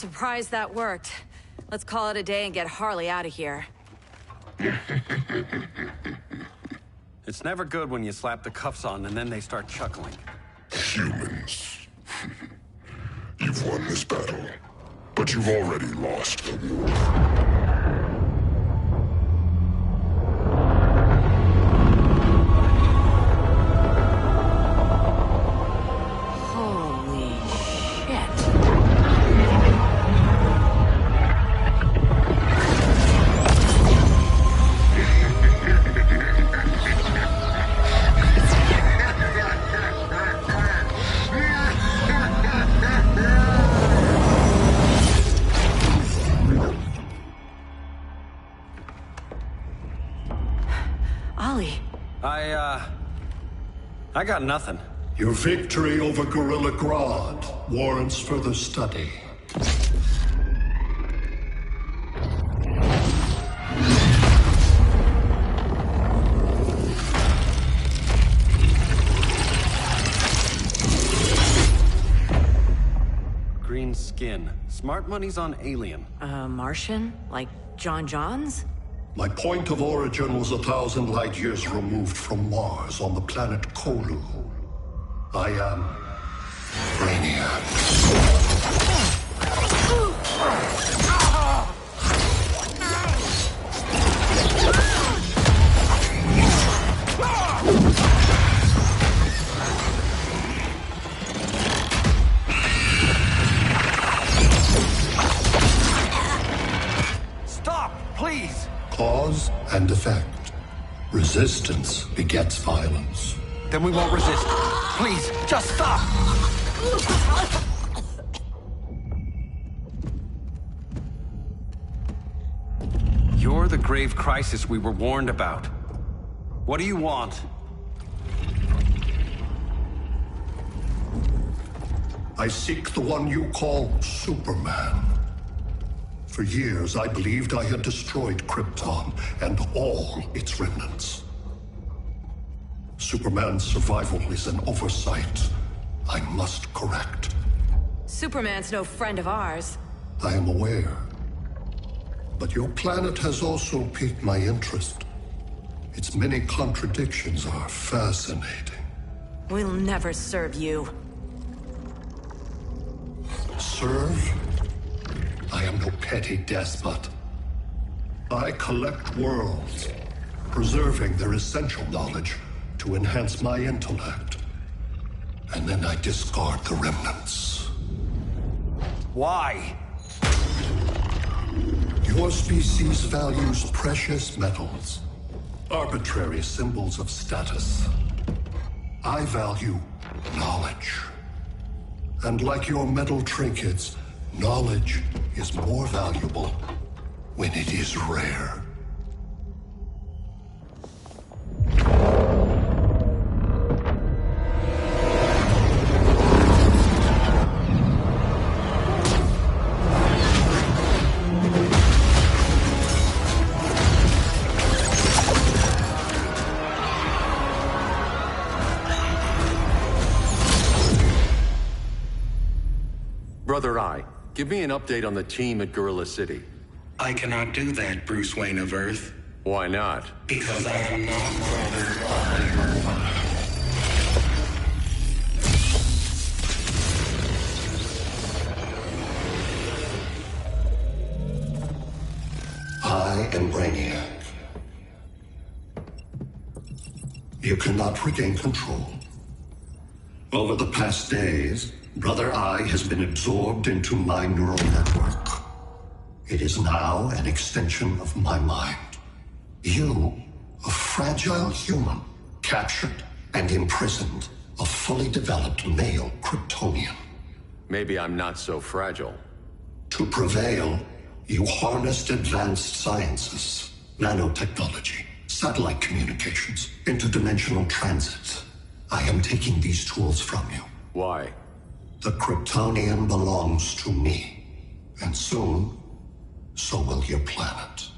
Surprised that worked. Let's call it a day and get Harley out of here. It's never good when you slap the cuffs on and then they start chuckling. Humans. You've won this battle, but you've already lost the war. I got nothing. Your victory over Gorilla Grodd warrants further study. Green skin. Smart money's on alien. Martian? Like John Johns? My point of origin was 1,000 light years removed from Mars on the planet Kolu. I am Brainiac. Stop, please! Cause and effect. Resistance begets violence. Then we won't resist. Please, just stop! You're the grave crisis we were warned about. What do you want? I seek the one you call Superman. For years, I believed I had destroyed Krypton and all its remnants. Superman's survival is an oversight I must correct. Superman's no friend of ours. I am aware. But your planet has also piqued my interest. Its many contradictions are fascinating. We'll never serve you. Serve? I am no petty despot. I collect worlds, preserving their essential knowledge to enhance my intellect. And then I discard the remnants. Why? Your species values precious metals, arbitrary symbols of status. I value knowledge. And like your metal trinkets, knowledge is more valuable when it is rare. Brother Eye, give me an update on the team at Gorilla City. I cannot do that, Bruce Wayne of Earth. Why not? Because I am not Brother Eye. I am Brainiac. You cannot regain control. Over the past days, Brother Eye has been absorbed into my neural network. It is now an extension of my mind. You, a fragile human, captured and imprisoned a fully developed male Kryptonian. Maybe I'm not so fragile. To prevail, you harnessed advanced sciences, nanotechnology, satellite communications, interdimensional transit. I am taking these tools from you. Why? The Kryptonian belongs to me. And soon, so will your planet.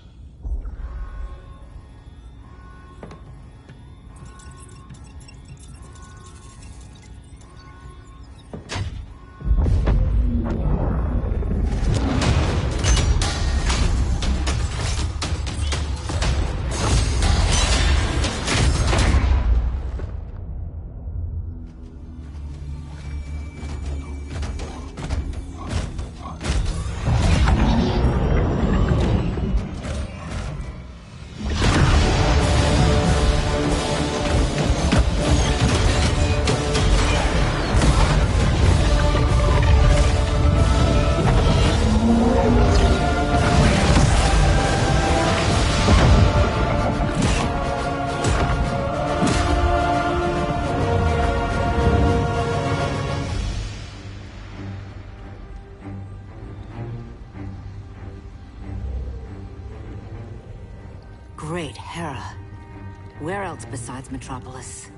Great Hera. Where else besides Metropolis?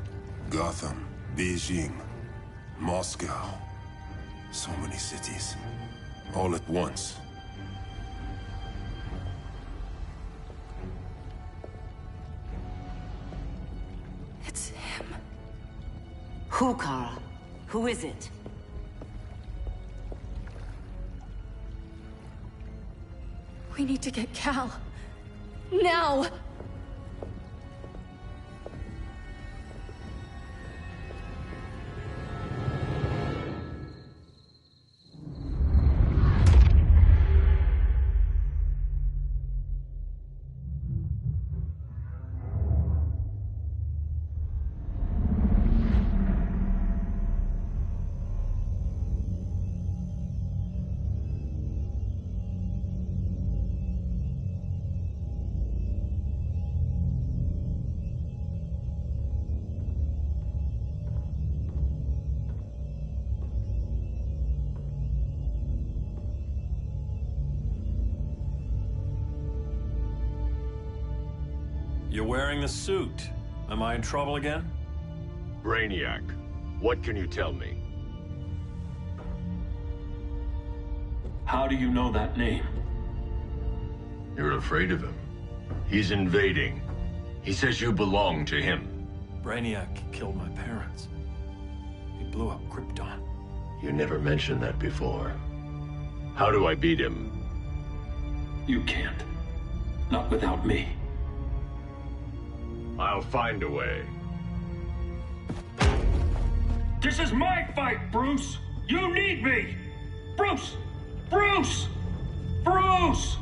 Gotham, Beijing, Moscow. So many cities. All at once. It's him. Who, Kara? Who is it? We need to get Cal. Now! You're wearing the suit. Am I in trouble again? Brainiac, what can you tell me? How do you know that name? You're afraid of him. He's invading. He says you belong to him. Brainiac killed my parents. He blew up Krypton. You never mentioned that before. How do I beat him? You can't. Not without me. I'll find a way. This is my fight, Bruce! You need me! Bruce! Bruce! Bruce!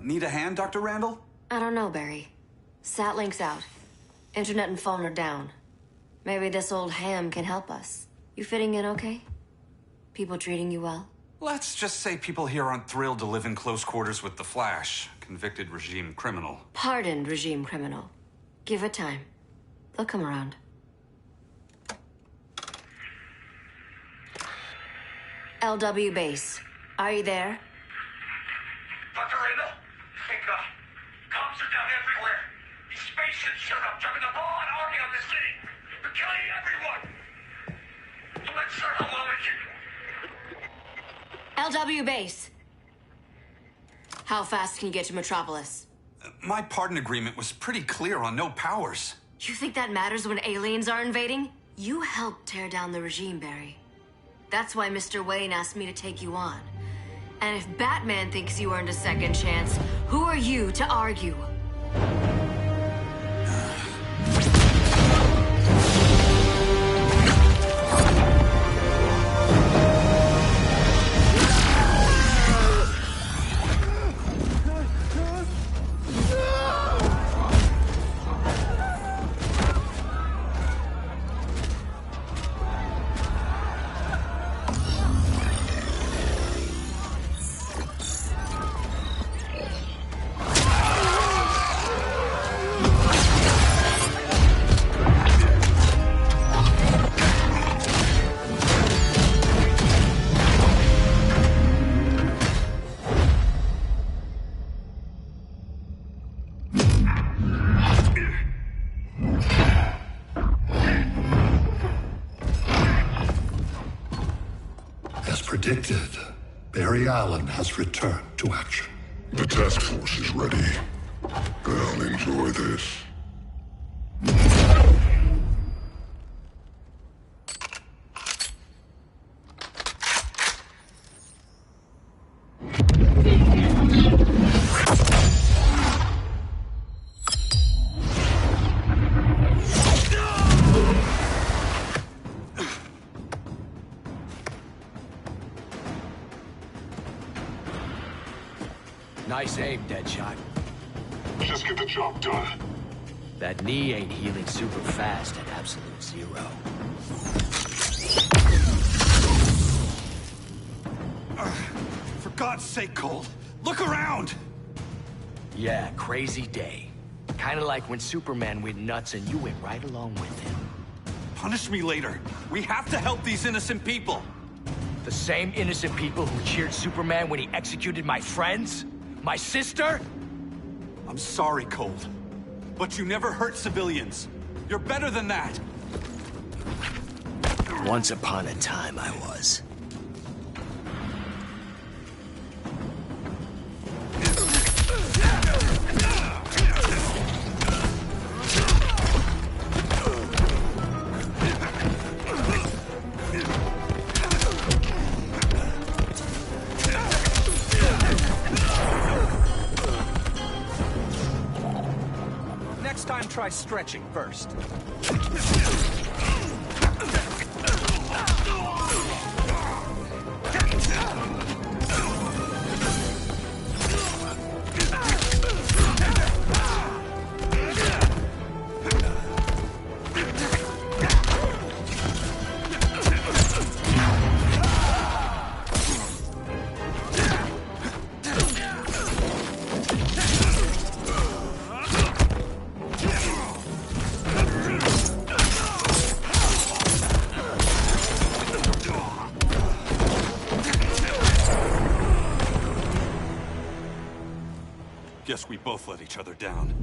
Need a hand, Dr. Randall? I don't know, Barry. Satlink's out. Internet and phone are down. Maybe this old ham can help us. You fitting in okay? People treating you well? Let's just say people here aren't thrilled to live in close quarters with the Flash, convicted regime criminal. Pardoned regime criminal. Give it time. They'll come around. LW base. Are you there? Dr. Randall? Thank God. Cops are down everywhere. These spaceships showed up, driving the ball and army on the city. They're killing everyone. I'm not sure how long we can... LW base. How fast can you get to Metropolis? My pardon agreement was pretty clear on no powers. You think that matters when aliens are invading? You helped tear down the regime, Barry. That's why Mr. Wayne asked me to take you on. And if Batman thinks you earned a second chance, who are you to argue? Predicted, Barry Allen has returned to action. The task force is ready. I'll enjoy this. Nice aim, Deadshot. Just get the job done. That knee ain't healing super fast at absolute zero. For God's sake, Cole, look around! Yeah, crazy day. Kinda like when Superman went nuts and you went right along with him. Punish me later. We have to help these innocent people. The same innocent people who cheered Superman when he executed my friends? My sister? I'm sorry, Cole. But you never hurt civilians. You're better than that. Once upon a time, I was. Next time, try stretching first. Guess we both let each other down.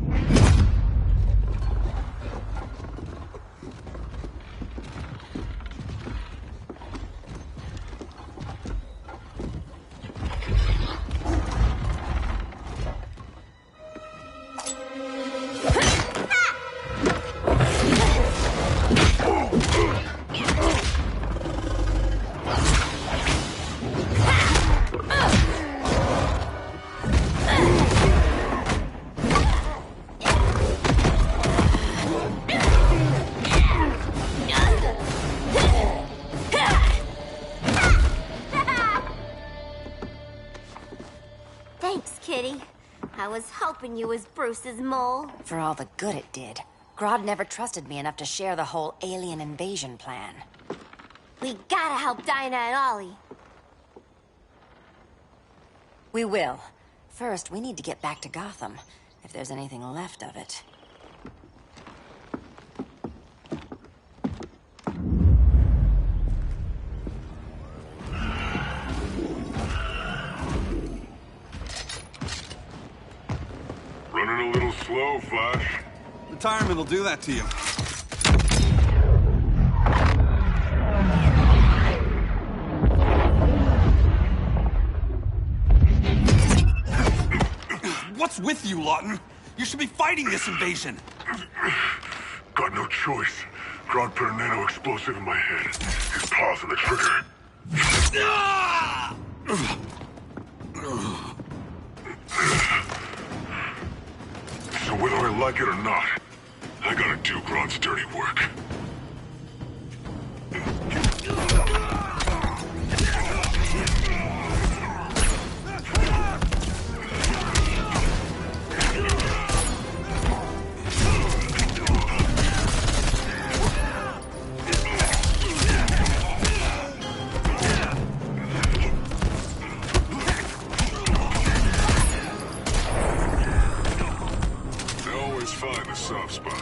Thanks, Kitty. I was hoping you was Bruce's mole. For all the good it did. Grodd never trusted me enough to share the whole alien invasion plan. We gotta help Dinah and Ollie. We will. First, we need to get back to Gotham, if there's anything left of it. Running a little slow, Flash. Retirement will do that to you. What's with you, Lawton? You should be fighting this invasion. Got no choice. Grodd put a nano explosive in my head. His paws on the trigger. So whether I like it or not, I gotta do Grodd's dirty work. Find a soft spot.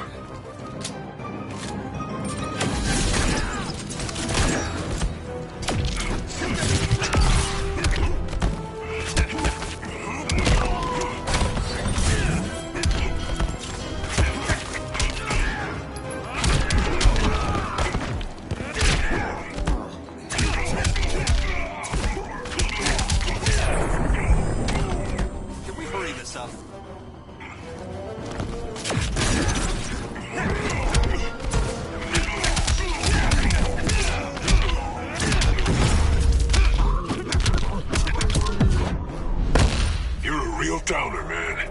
Can we hurry this up? Real downer, man.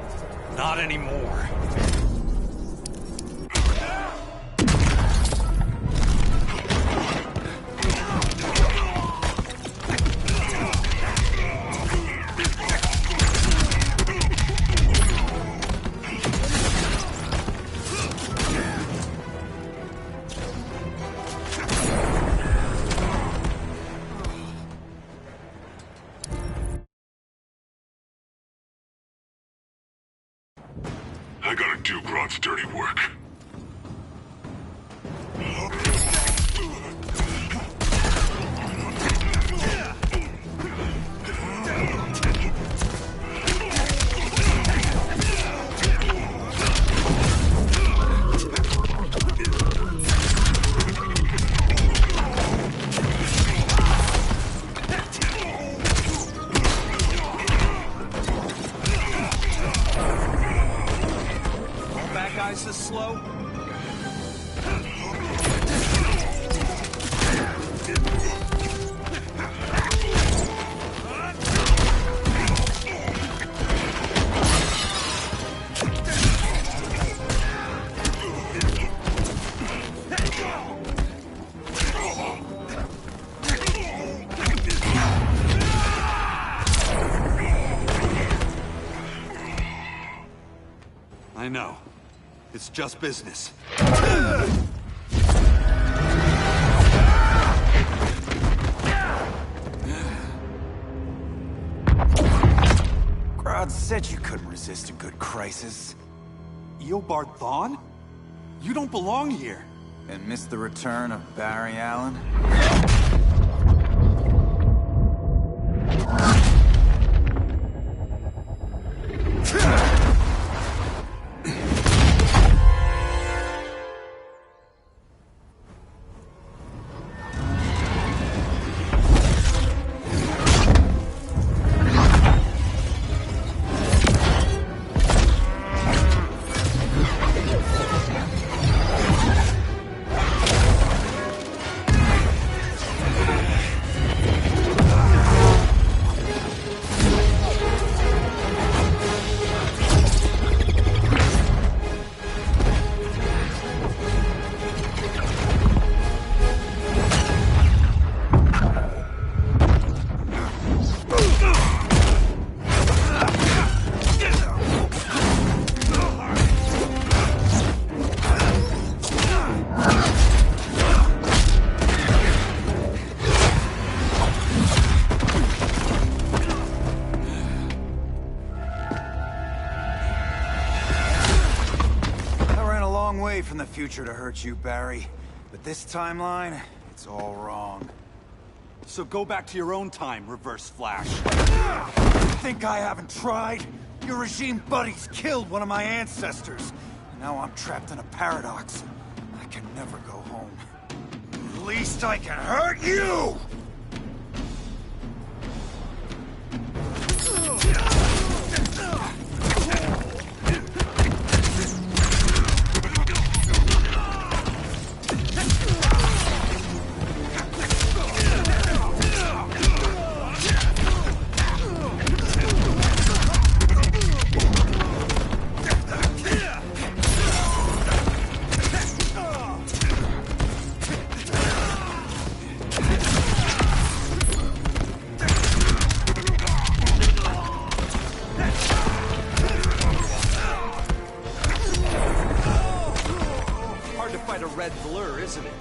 Not anymore. I gotta do Grodd's dirty work. This slow? I know. It's just business. Grodd said you couldn't resist a good crisis. Eobard Thawne? You don't belong here. And miss the return of Barry Allen? From the future to hurt you, Barry. But this timeline, it's all wrong. So go back to your own time, Reverse Flash. Think I haven't tried? Your regime buddies killed one of my ancestors. Now I'm trapped in a paradox. I can never go home. At least I can hurt you! Red blur, isn't it?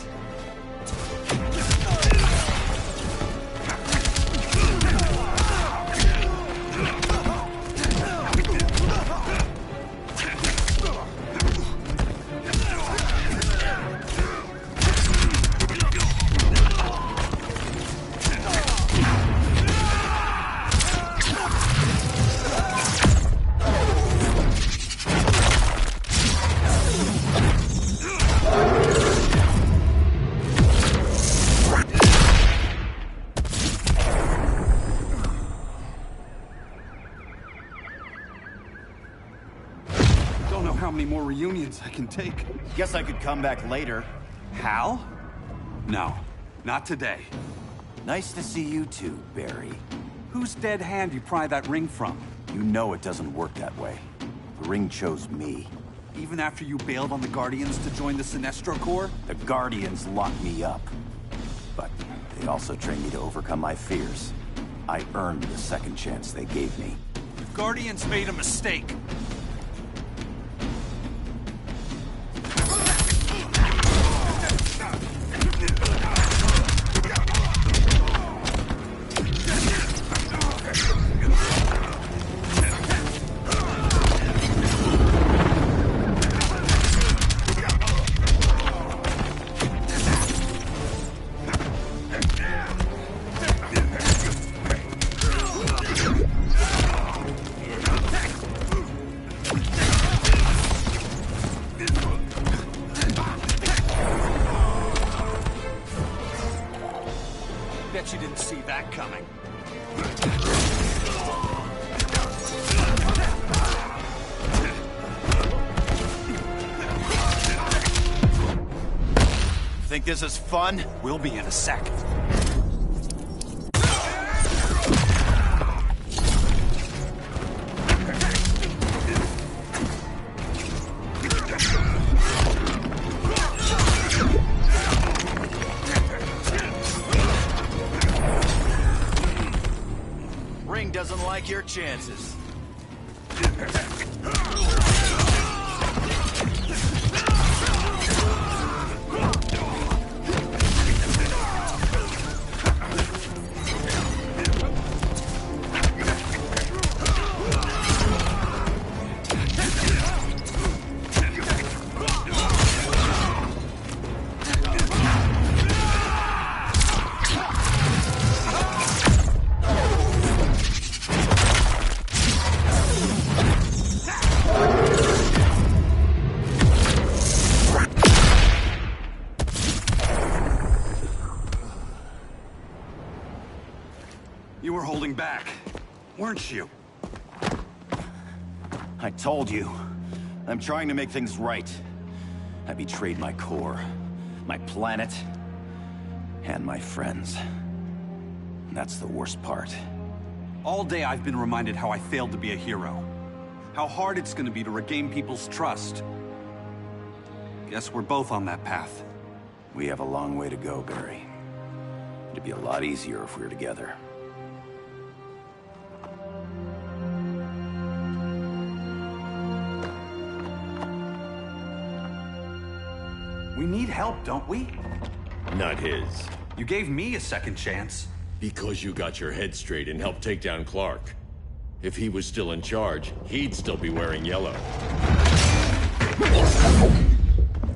How many more reunions I can take. Guess I could come back later. Hal? No, not today. Nice to see you too, Barry. Whose dead hand you pry that ring from? You know it doesn't work that way. The ring chose me. Even after you bailed on the Guardians to join the Sinestro Corps? The Guardians locked me up. But they also trained me to overcome my fears. I earned the second chance they gave me. The Guardians made a mistake. bet you didn't see that coming. Think this is fun? We'll be in a second. Ring doesn't like your chances. You were holding back, weren't you? I told you. I'm trying to make things right. I betrayed my core, my planet, and my friends. That's the worst part. All day I've been reminded how I failed to be a hero. How hard it's gonna be to regain people's trust. Guess we're both on that path. We have a long way to go, Barry. It'd be a lot easier if we were together. We need help, don't we? Not his. You gave me a second chance. Because you got your head straight and helped take down Clark. If he was still in charge, he'd still be wearing yellow.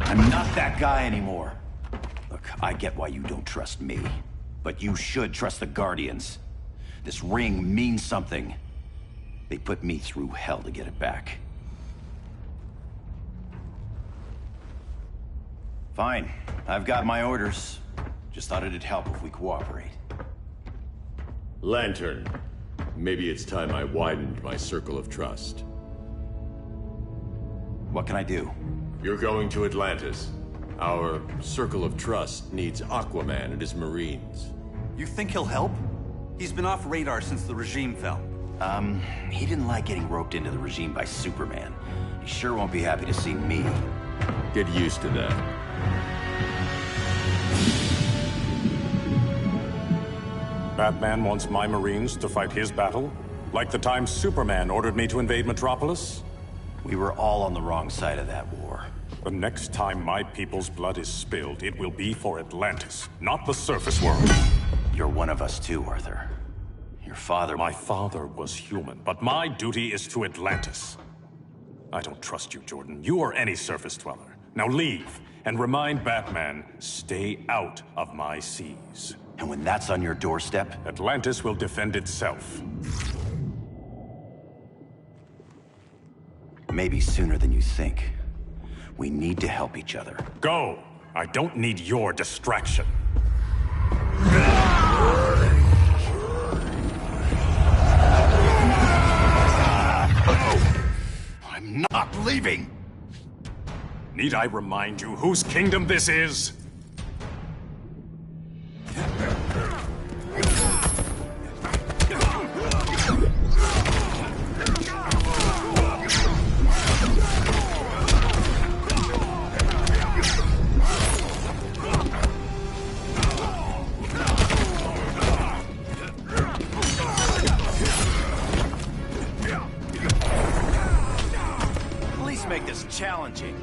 I'm not that guy anymore. Look, I get why you don't trust me. But you should trust the Guardians. This ring means something. They put me through hell to get it back. Fine. I've got my orders. Just thought it'd help if we cooperate. Lantern. Maybe it's time I widened my circle of trust. What can I do? You're going to Atlantis. Our circle of trust needs Aquaman and his Marines. You think he'll help? He's been off radar since the regime fell. He didn't like getting roped into the regime by Superman. He sure won't be happy to see me. Get used to that. Batman wants my Marines to fight his battle? Like the time Superman ordered me to invade Metropolis? We were all on the wrong side of that war. The next time my people's blood is spilled, it will be for Atlantis, not the surface world. You're one of us too, Arthur. Your father... My father was human, but my duty is to Atlantis. I don't trust you, Jordan. You or any surface dweller. Now leave, and remind Batman, stay out of my seas. And when that's on your doorstep... Atlantis will defend itself. Maybe sooner than you think. We need to help each other. Go! I don't need your distraction. I'm not leaving! Need I remind you whose kingdom this is? At least make this challenging.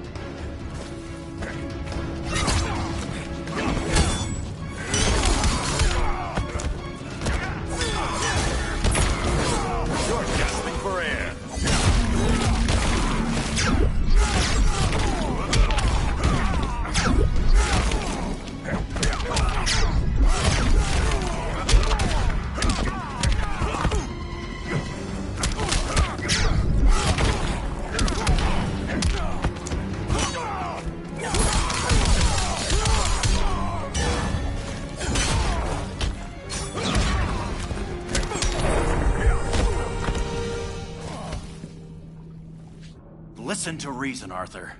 Listen to reason, Arthur.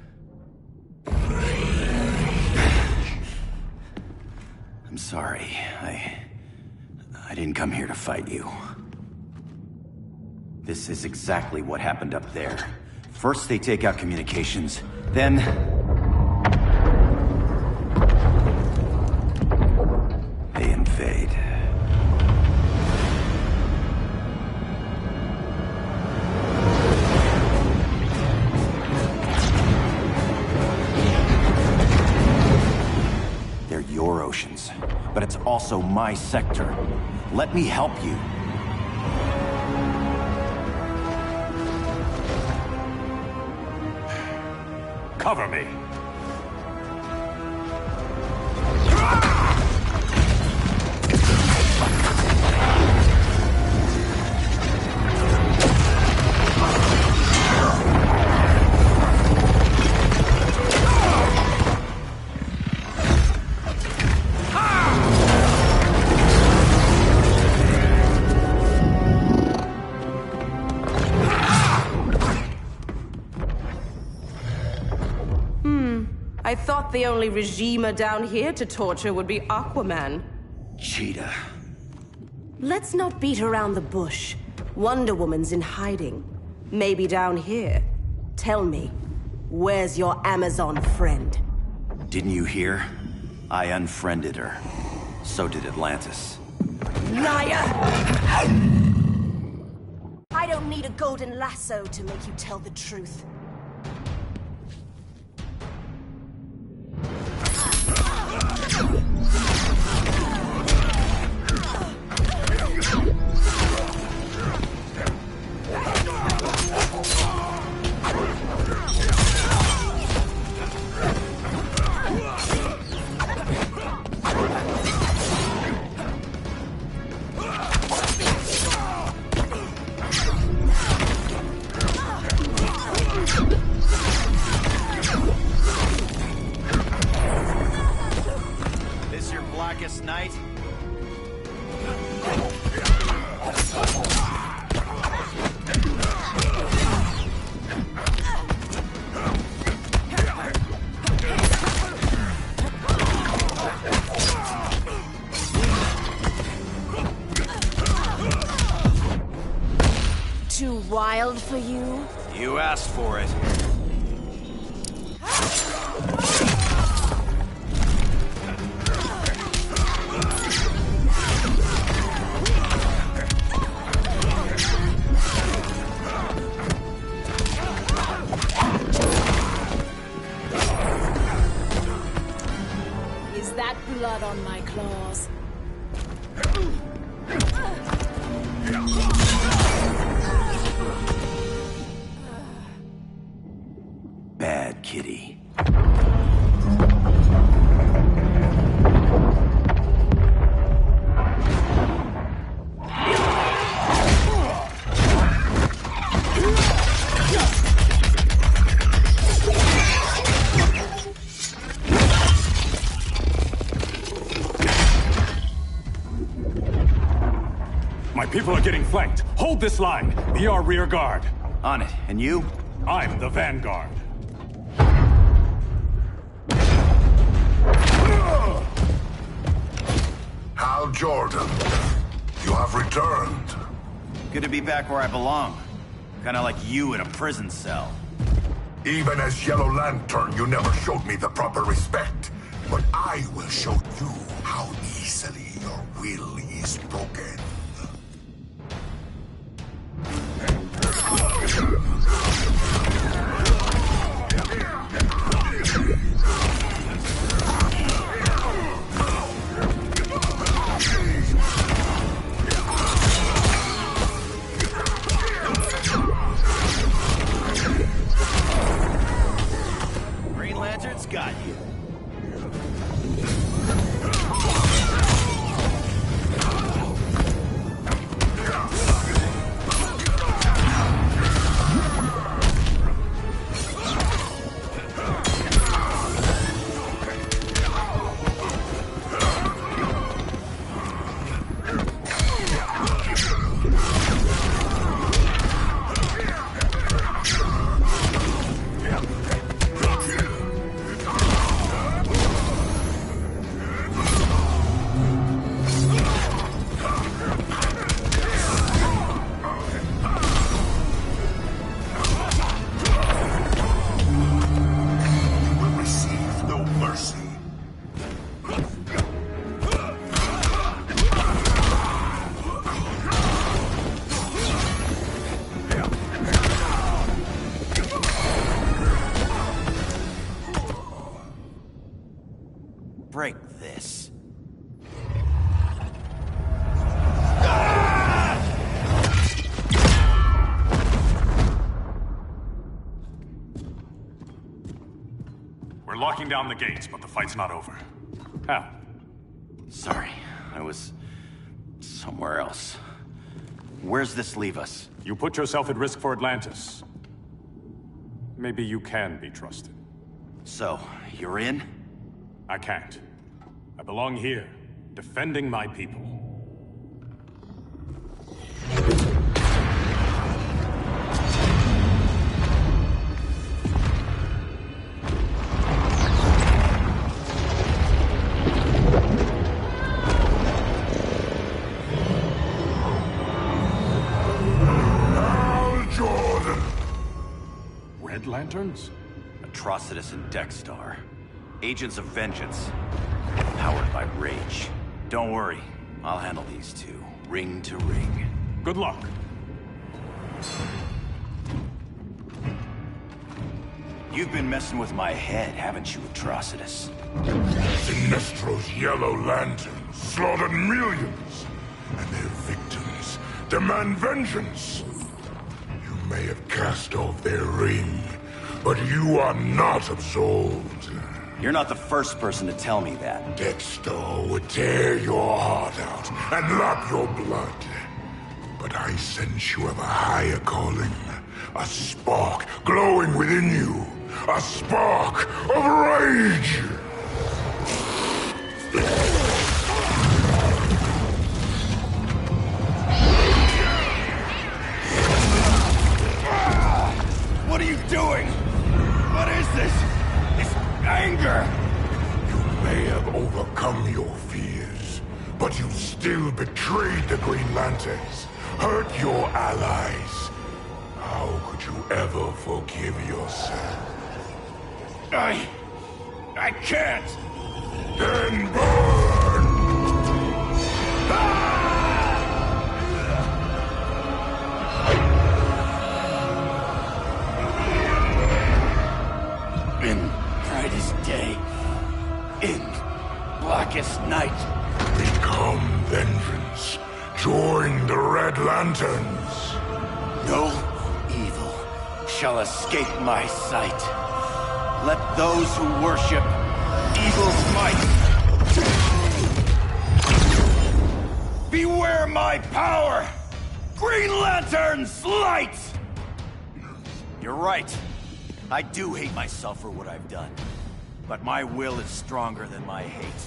I'm sorry. I didn't come here to fight you. This is exactly what happened up there. First they take out communications, then... they invade. They're your oceans, but it's also my sector. Let me help you. Cover me. I thought the only regimer down here to torture would be Aquaman. Cheetah. Let's not beat around the bush. Wonder Woman's in hiding. Maybe down here. Tell me, where's your Amazon friend? Didn't you hear? I unfriended her. So did Atlantis. Liar! I don't need a golden lasso to make you tell the truth. This your blackest night? Too wild for you? You asked for it. Is that blood on my claws? Bad kitty. My people are getting flanked. Hold this line. Be our rear guard. On it. And you? I'm the vanguard. Hal Jordan, you have returned. Good to be back where I belong. Kinda like you in a prison cell. Even as Yellow Lantern, you never showed me the proper respect. But I will show you how easily your will is broken. Green Lantern's got you. locking down the gates, but the fight's not over. Hal. Sorry, I was somewhere else. Where's this leave us? You put yourself at risk for Atlantis. Maybe you can be trusted. So, you're in? I can't. I belong here, defending my people. Red Lanterns? Atrocitus and Dexstar. Agents of Vengeance. Powered by rage. Don't worry, I'll handle these two, ring to ring. Good luck. You've been messing with my head, haven't you, Atrocitus? Sinestro's Yellow Lanterns slaughtered millions, and their victims demand vengeance. You may have cast off their ring, but you are not absolved. You're not the first person to tell me that. Dexter would tear your heart out and lap your blood. But I sense you have a higher calling. A spark glowing within you. A spark of rage! What are you doing? What is this? This anger! You may have overcome your fears, but you still betrayed the Green Lanterns, hurt your allies. How could you ever forgive yourself? I can't! Then burn! In brightest day, in blackest night. Become vengeance. Join the Red Lanterns. No evil shall escape my sight. Let those who worship evil's might beware my power! Green Lantern's light! You're right. I do hate myself for what I've done. But my will is stronger than my hate.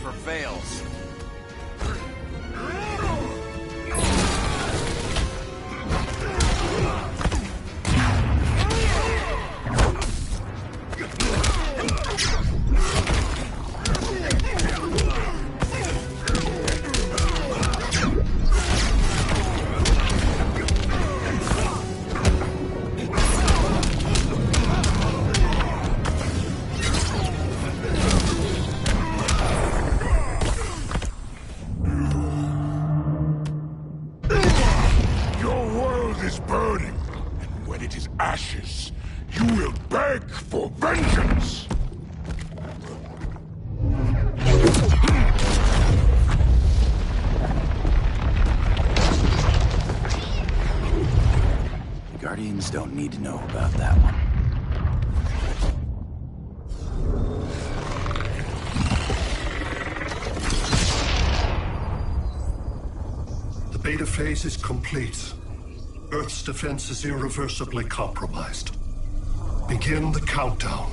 Prevails. Ashes, you will beg for vengeance! Guardians don't need to know about that one. The beta phase is complete. Earth's defense is irreversibly compromised. Begin the countdown.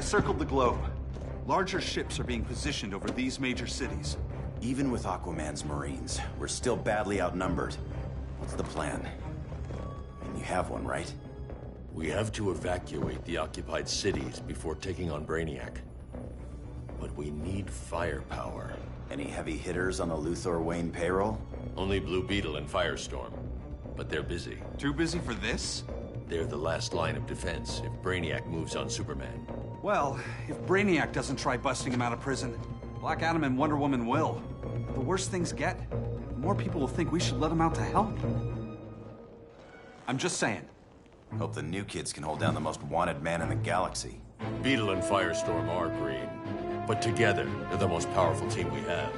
circled the globe. Larger ships are being positioned over these major cities. Even with Aquaman's Marines, we're still badly outnumbered. What's the plan? And you have one, right? We have to evacuate the occupied cities before taking on Brainiac. But we need firepower. Any heavy hitters on the Luthor Wayne payroll? Only Blue Beetle and Firestorm. But they're busy. Too busy for this? They're the last line of defense if Brainiac moves on Superman. Well, if Brainiac doesn't try busting him out of prison, Black Adam and Wonder Woman will. The worse things get, the more people will think we should let him out to help. I'm just saying. Hope the new kids can hold down the most wanted man in the galaxy. Beetle and Firestorm are green, but together, they're the most powerful team we have.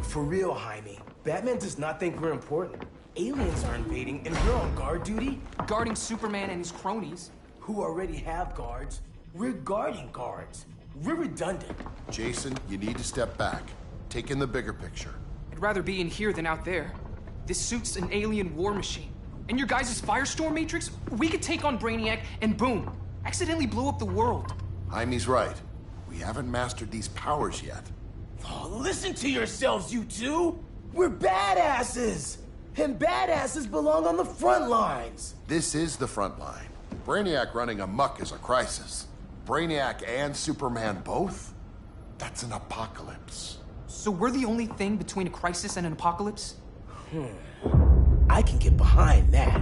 For real, Jaime, Batman does not think we're important. Aliens are invading, and we're on guard duty? Guarding Superman and his cronies. Who already have guards. We're guarding guards. We're redundant. Jason, you need to step back. Take in the bigger picture. I'd rather be in here than out there. This suit's an alien war machine. And your guys' Firestorm Matrix, we could take on Brainiac and boom, accidentally blow up the world. Jaime's right. We haven't mastered these powers yet. Oh, listen to yourselves, you two! We're badasses! And badasses belong on the front lines! This is the front line. Brainiac running amok is a crisis. Brainiac and Superman both? That's an apocalypse. So we're the only thing between a crisis and an apocalypse? I can get behind that.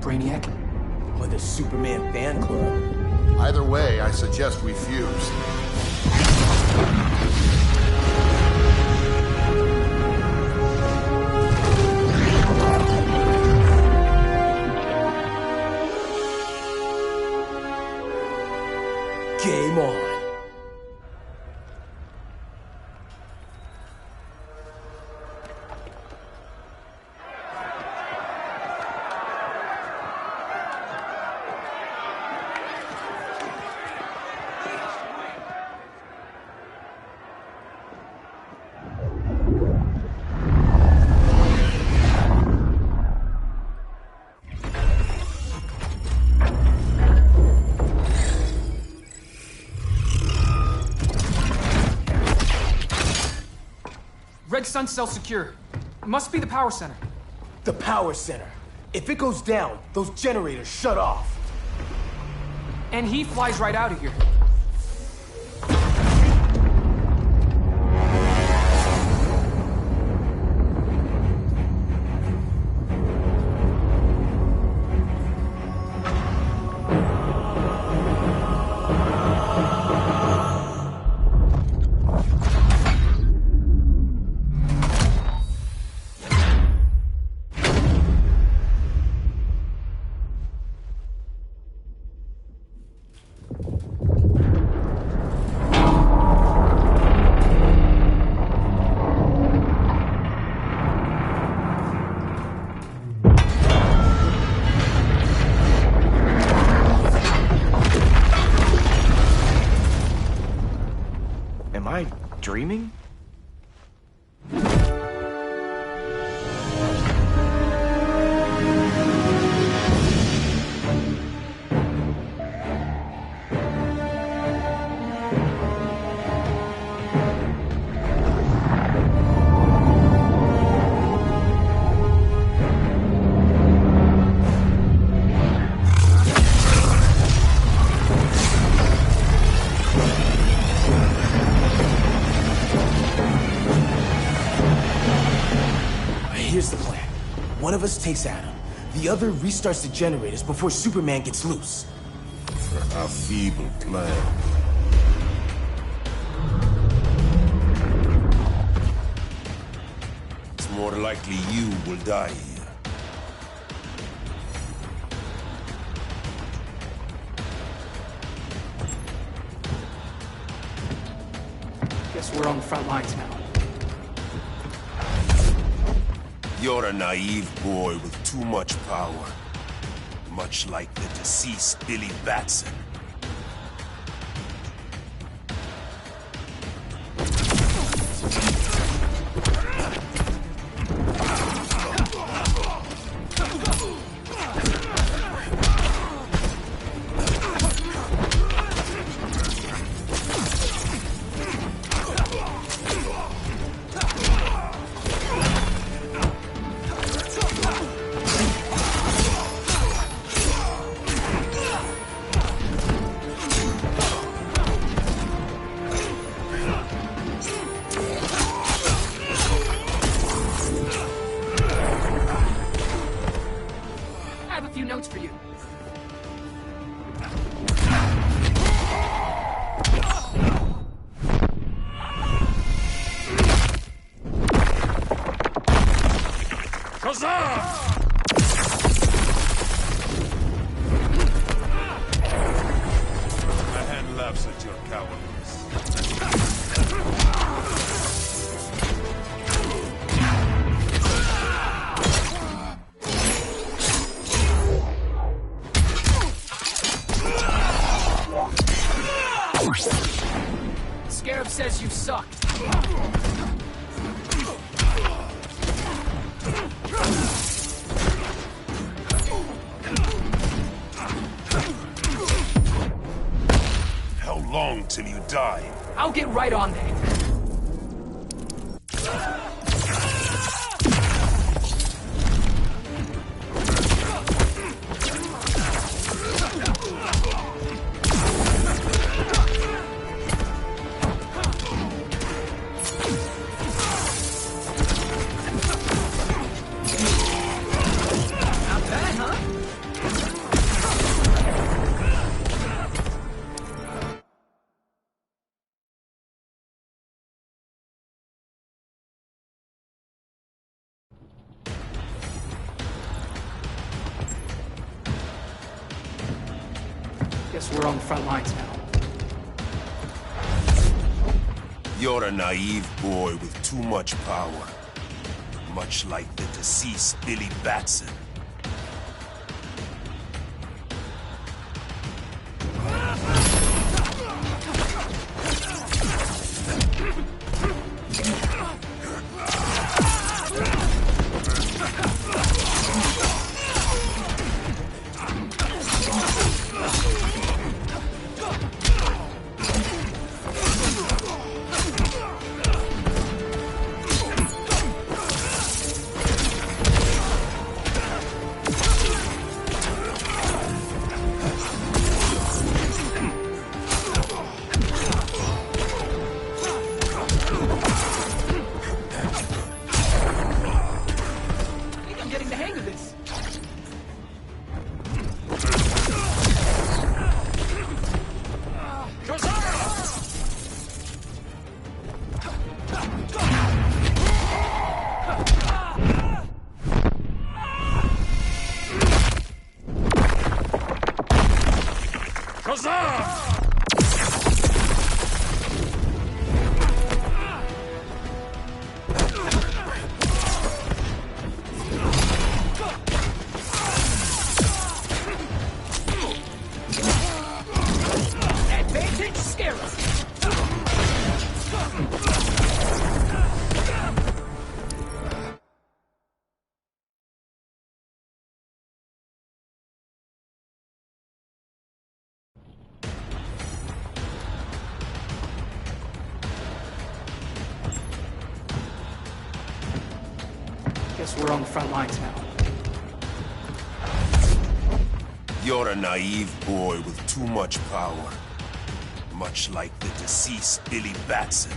Brainiac? Or the Superman fan club? Either way, I suggest we fuse. Game on. Red Sun cell secure. It must be the power center. The power center. If it goes down, those generators shut off. And he flies right out of here. Am I dreaming? Here's the plan. One of us takes Adam. The other restarts the generators before Superman gets loose. A feeble plan. It's more likely you will die here. Guess we're on the front lines now. You're a naive boy with too much power. Much like the deceased Billy Batson. Notes for you. My hand laughs at your cowardice. Scarab says you sucked. How long till you die? I'll get right on that. Guess we're on the front lines now. You're a naive boy with too much power. Much like the deceased Billy Batson. Guess we're on the front lines now. You're a naive boy with too much power. Much like the deceased Billy Batson.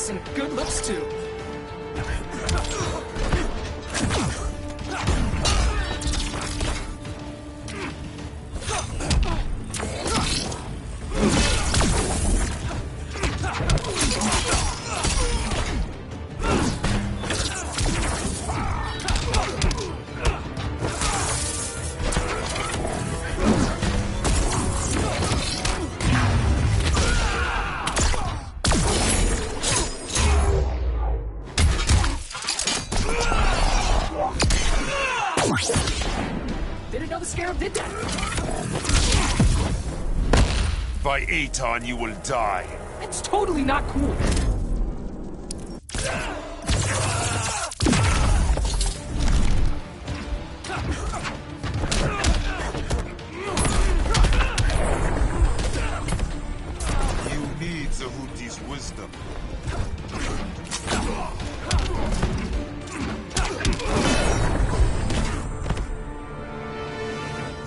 face and good looks too. Didn't know the Scarab did that. If I ate on, you will die. It's totally not cool. You need Zahuti's wisdom.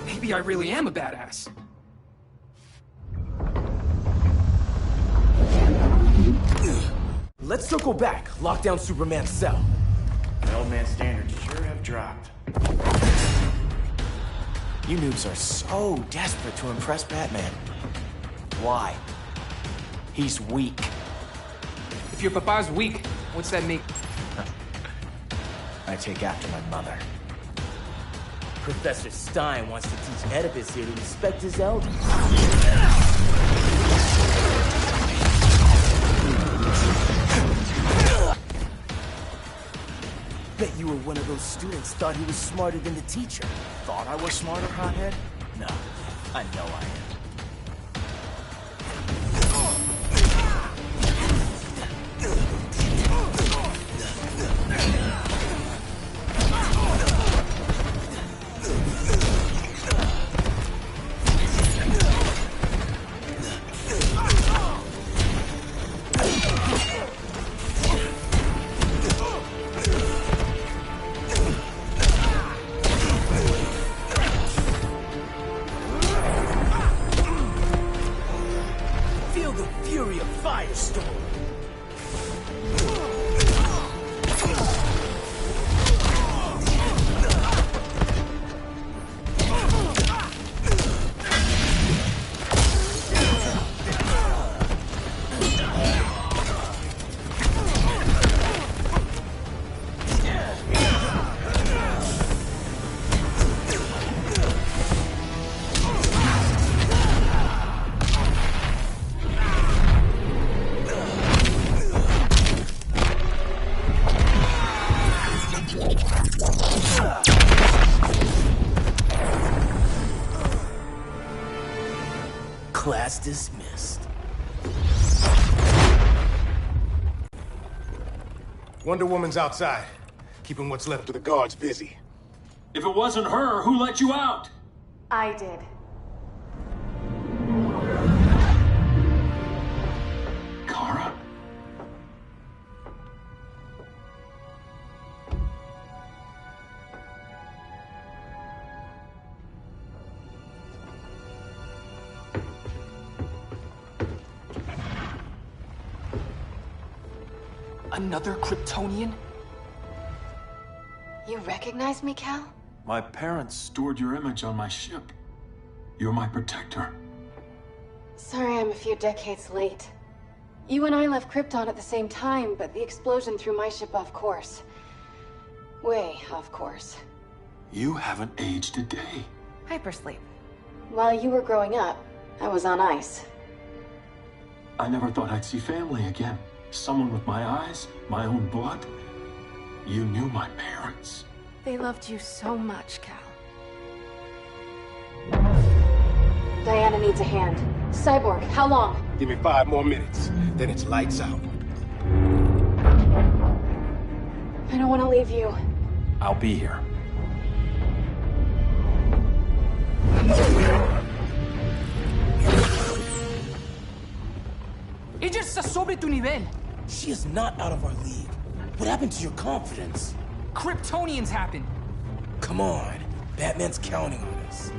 Maybe I really am a badass. Let's circle back, lock down Superman's cell. The old man's standards sure have dropped. You noobs are so desperate to impress Batman. Why? He's weak. If your papa's weak, what's that mean? I take after my mother. Professor Stein wants to teach Oedipus here to respect his elders. Bet you were one of those students thought he was smarter than the teacher. Thought I was smarter, hothead? No, I know I am. Class dismissed. Wonder Woman's outside, keeping what's left of the guards busy. If it wasn't her, who let you out? I did. Kara? Another Kryptonian? You recognize me, Cal? My parents stored your image on my ship. You're my protector. Sorry I'm a few decades late. You and I left Krypton at the same time, but the explosion threw my ship off course. Way off course. You haven't aged a day. Hypersleep. While you were growing up, I was on ice. I never thought I'd see family again. Someone with my eyes, my own blood. You knew my parents. They loved you so much, Cal. Diana needs a hand. Cyborg, how long? Give me 5 more minutes, then it's lights out. I don't want to leave you. I'll be here. Ella está sobre tu nivel. She is not out of our league. What happened to your confidence? Kryptonians happen. Come on. Batman's counting on us.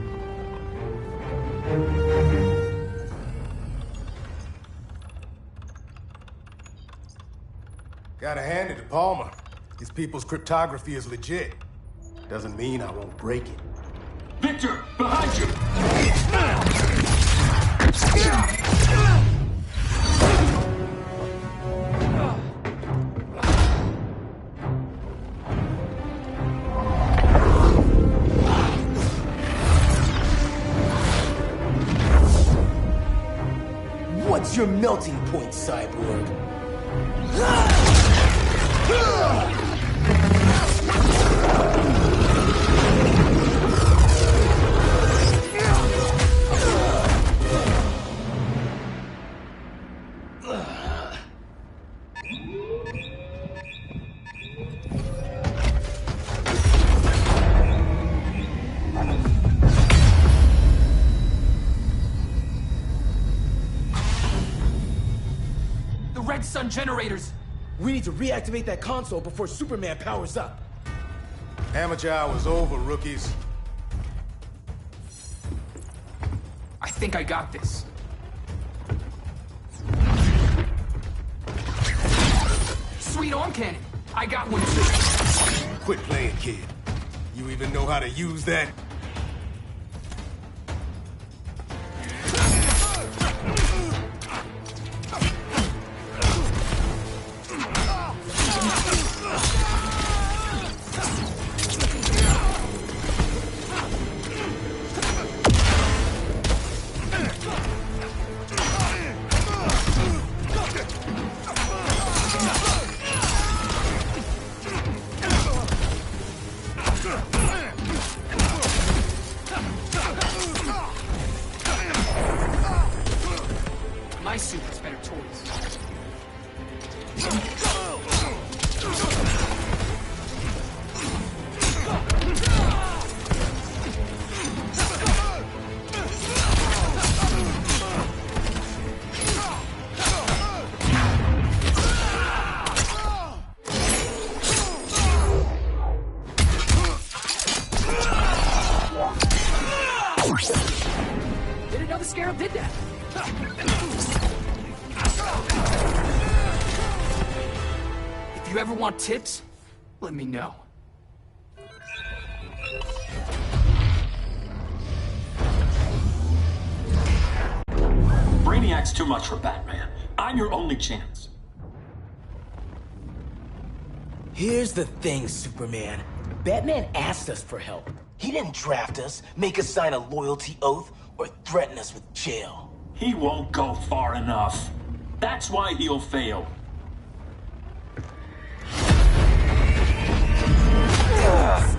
Gotta hand it to Palmer. These people's cryptography is legit. Doesn't mean I won't break it. Victor, behind you! What's your melting point, cyborg? Red Sun generators! We need to reactivate that console before Superman powers up. Amateur hour's over, rookies. I think I got this. Sweet arm cannon! I got one too. Quit playing, kid. You even know how to use that? My suit has better toys. Didn't know the Scarab did that. If you ever want tips, let me know. Brainiac's too much for Batman. I'm your only chance. Here's the thing, Superman. Batman asked us for help. He didn't draft us, make us sign a loyalty oath, or threaten us with jail. He won't go far enough. That's why he'll fail.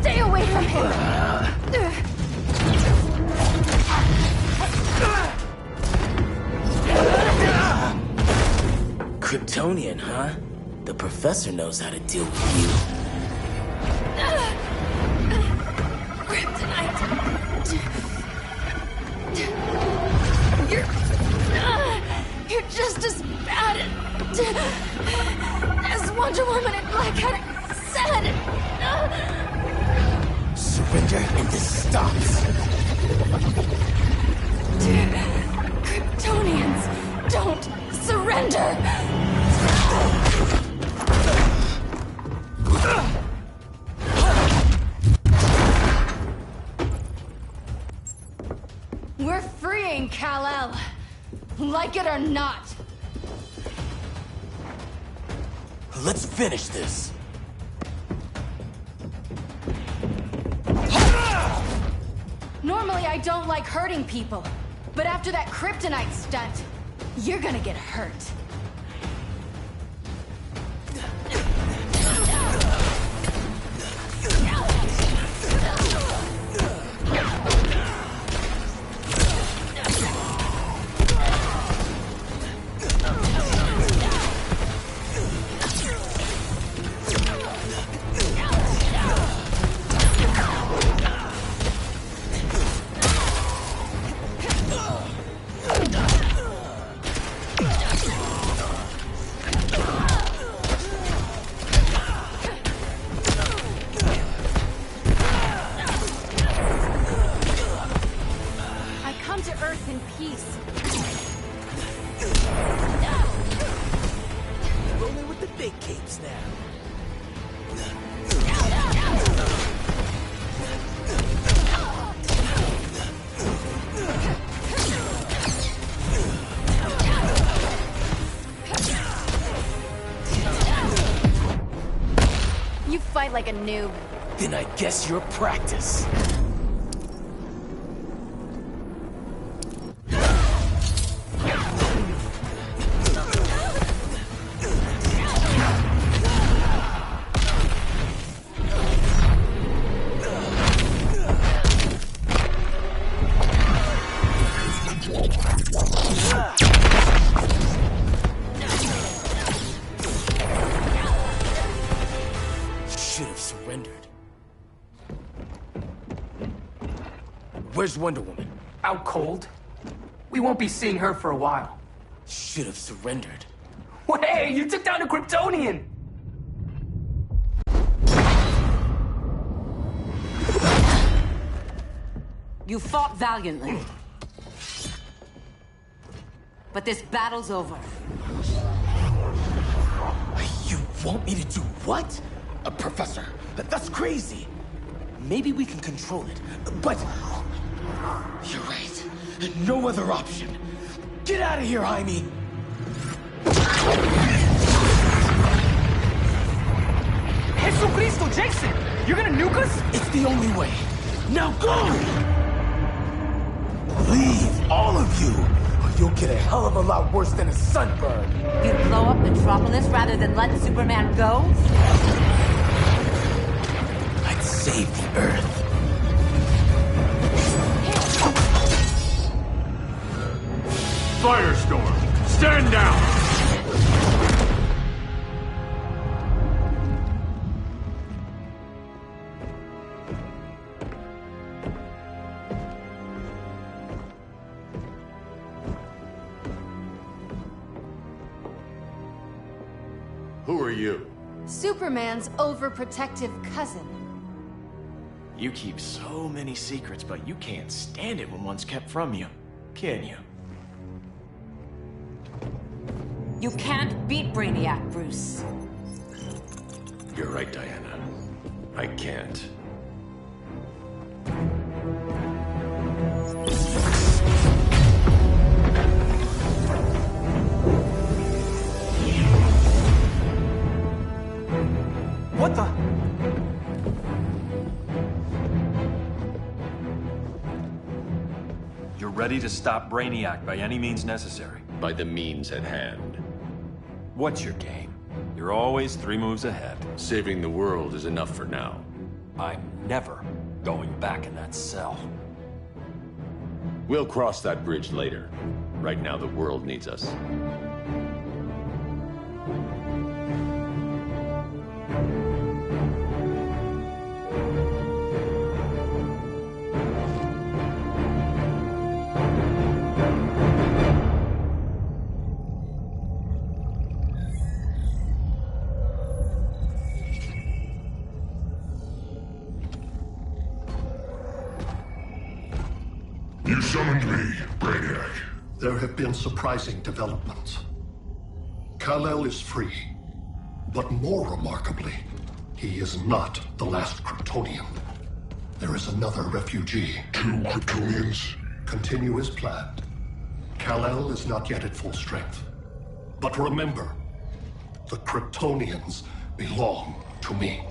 Stay away from him! Kryptonian, huh? The professor knows how to deal with you. Kryptonite! You're just as bad as Wonder Woman and Black Cat said! Surrender and this stops. Kryptonians don't surrender! We're freeing Kal-El. Like it or not. Let's finish this. Normally I don't like hurting people, but after that kryptonite stunt, you're gonna get hurt. like a noob. Then I guess you're practice. Should have surrendered. Where's Wonder Woman? Out cold? We won't be seeing her for a while. Should have surrendered. Hey, you took down a Kryptonian! You fought valiantly. But this battle's over. You want me to do what? Professor, that's crazy. Maybe we can control it, but... You're right. No other option. Get out of here, Jaime! Jesucristo, Jason! You're gonna nuke us? It's the only way. Now go! Leave, all of you, or you'll get a hell of a lot worse than a sunburn. You'd blow up Metropolis rather than let Superman go? I'd save the Earth. Firestorm, stand down! Who are you? Superman's overprotective cousin. You keep so many secrets, but you can't stand it when one's kept from you, can you? You can't beat Brainiac, Bruce. You're right, Diana. I can't. What the? You're ready to stop Brainiac by any means necessary. By the means at hand. What's your game? You're always 3 moves ahead. Saving the world is enough for now. I'm never going back in that cell. We'll cross that bridge later. Right now, the world needs us. You summoned me, Brainiac. There have been surprising developments. Kal-El is free. But more remarkably, he is not the last Kryptonian. There is another refugee. 2 Kryptonians? Continue as planned. Kal-El is not yet at full strength. But remember, the Kryptonians belong to me.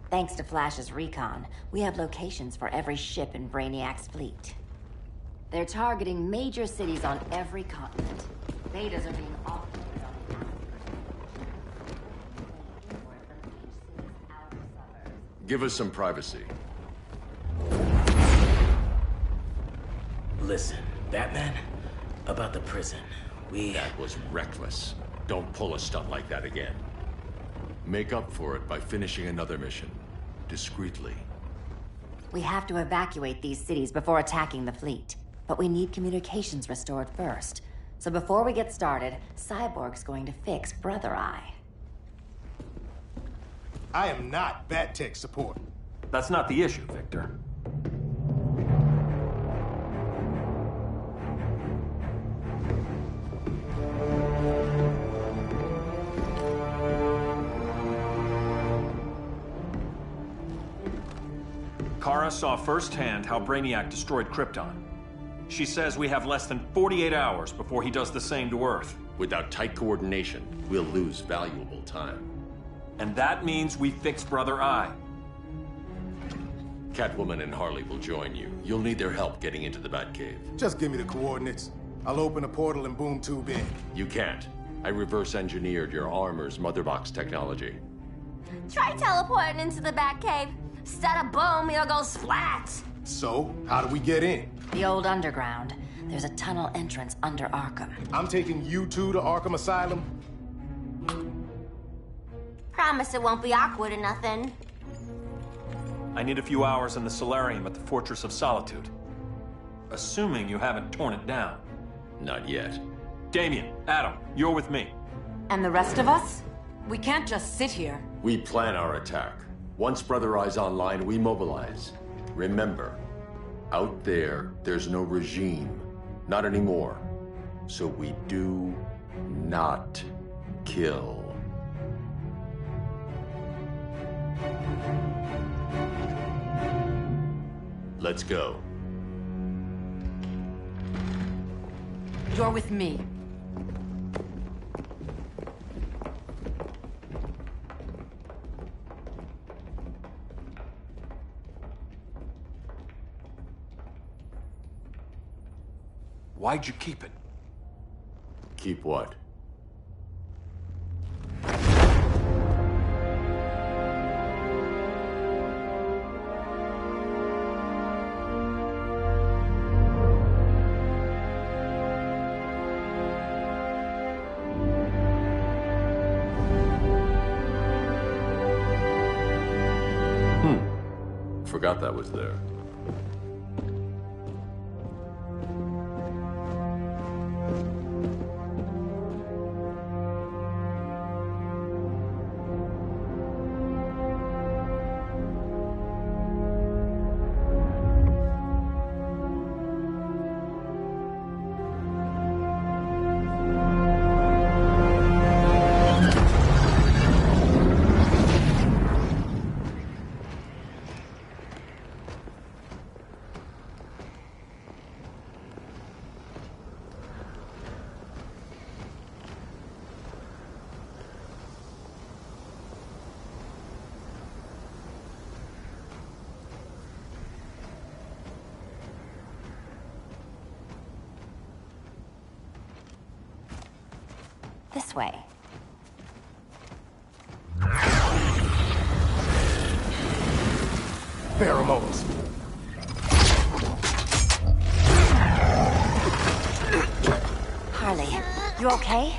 Thanks to Flash's recon, we have locations for every ship in Brainiac's fleet. They're targeting major cities on every continent. Betas are being offloaded on the Give us some privacy. Listen, Batman, about the prison, That was reckless. Don't pull a stunt like that again. Make up for it by finishing another mission. Discreetly. We have to evacuate these cities before attacking the fleet. But we need communications restored first. So before we get started, Cyborg's going to fix Brother Eye. I am not Bat Tech support. That's not the issue, Victor. Kara saw firsthand how Brainiac destroyed Krypton. She says we have less than 48 hours before he does the same to Earth. Without tight coordination, we'll lose valuable time. And that means we fix Brother Eye. Catwoman and Harley will join you. You'll need their help getting into the Batcave. Just give me the coordinates. I'll open a portal and boom tube in. You can't. I reverse engineered your armor's motherbox technology. Try teleporting into the Batcave. Instead of boom, it goes flat. So, how do we get in? The old underground. There's a tunnel entrance under Arkham. I'm taking you two to Arkham Asylum? Promise it won't be awkward or nothing. I need a few hours in the solarium at the Fortress of Solitude. Assuming you haven't torn it down. Not yet. Damien, Adam, you're with me. And the rest of us? We can't just sit here. We plan our attack. Once Brother Eye's online, we mobilize. Remember, out there, there's no regime. Not anymore. So we do not kill. Let's go. You're with me. Why'd you keep it? Keep what? Forgot that was there. This way. Pheromones. Harley, you okay?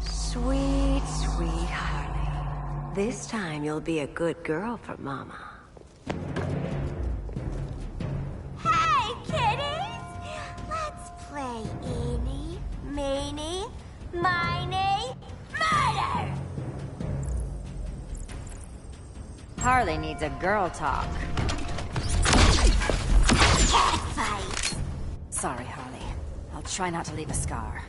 Sweet, sweet Harley. This time you'll be a good girl for Mama. Hey, kiddies! Let's play eeny, meeny, miny, murder! Harley needs a girl talk. Cat fight! Sorry, Harley. I'll try not to leave a scar.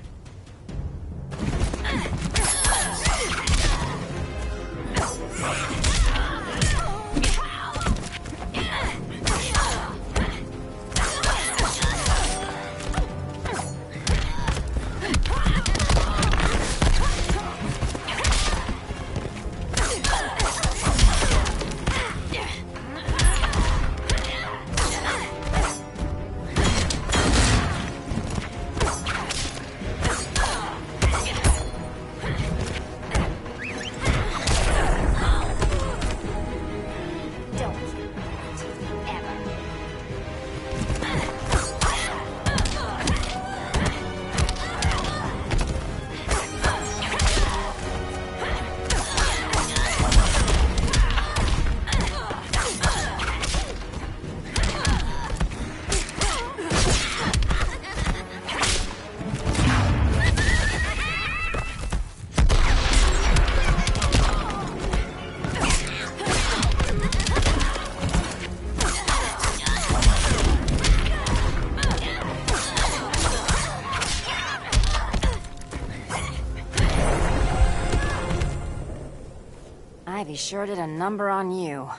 He sure did a number on you.